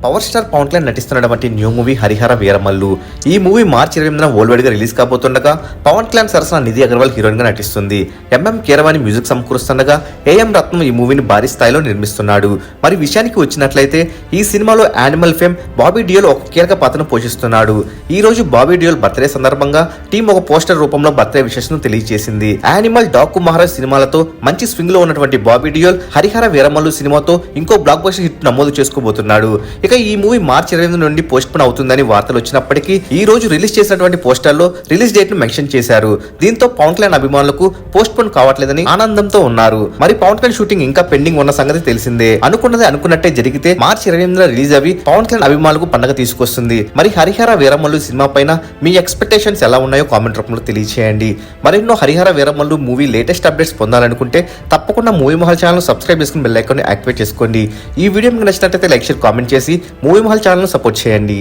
Power star Pawan Kalyan నటిస్తున్నటువంటి new movie Harihara Veeramallu. ఈ movie March 28న వరల్డ్ గా రిలీజ్ కాబోతుండగా పవన్ కళ్యాణ్ సరసన నిధి అగర్వాల్ హీరోయిన్ గా నటిస్తుంది. ఎంఎం కీరవాణి మ్యూజిక్ సమకూరుస్తుండగా ఏఎం రత్నం ఈ మూవీని భారీ స్థాయిలో నిర్మిస్తున్నాడు. మరి విషయానికి వచ్చినట్లయితే ఈ సినిమాలో యానిమల్ ఫేమ్ బాబీ డియోల్ ఒక కీలక పాత్రను పోషిస్తున్నాడు. ఈ రోజు బాబీ డియోల్ బర్త్డే సందర్భంగా టీం ఒక పోస్టర్ రూపంలో బర్త్డే విషెస్ ను తెలియజేసింది. యానిమల్, డాకు మహారాజ్ సినిమాలతో మంచి స్వింగ్ లో ఉన్నటువంటి బాబీ డియోల్ హరిహర వీరమల్లు సినిమాతో ఇంకో బ్లాక్ బస్టర్ హిట్ నమోదు చేసుకోబోతున్నాడు. ఇక ఈ మూవీ మార్చి 28 నుండి పోస్ట్ పోన్ అవుతుందని వార్తలు వచ్చినప్పటికీ ఈ రోజు రిలీజ్ చేసినటువంటి పోస్టర్ లో రిలీజ్ డేట్ ను మెన్షన్ చేశారు. దీంతో పవన్ కళ్యాణ్ అభిమానులకు పోస్ట్ పోన్ కావట్లేదని ఆనందంతో ఉన్నారు. మరి పవన్ కళ్యాణ్ షూటింగ్ ఇంకా పెండింగ్ ఉన్న సంగతి తెలిసిందే. అనుకున్నది అనుకున్నట్టే జరిగితే మార్చి 28న రిలీజ్ అవి పవన్ కళ్యాణ్ అభిమానులకు పండగ తీసుకొస్తుంది. మరి హరిహర వీరమల్లు సినిమా పైన మీ ఎక్స్పెక్టేషన్స్ ఎలా ఉన్నాయో కామెంట్ రూపంలో తెలియజేయండి. మరెన్నో Harihara Veeramallu movie latest updates పొందాలనుకుంటే తప్పకుండా మూవీ మహల్ ఛానల్ సబ్స్క్రైబ్ చేసుకుని బెల్ ఐకాన్ ని యాక్టివేట్ చేసుకోండి. ఈ వీడియో మీకు నచ్చినట్లయితే లైక్, షేర్, కామెంట్ చేసి మూవీ మహల్ ఛానల్ సపోర్ట్ చేయండి.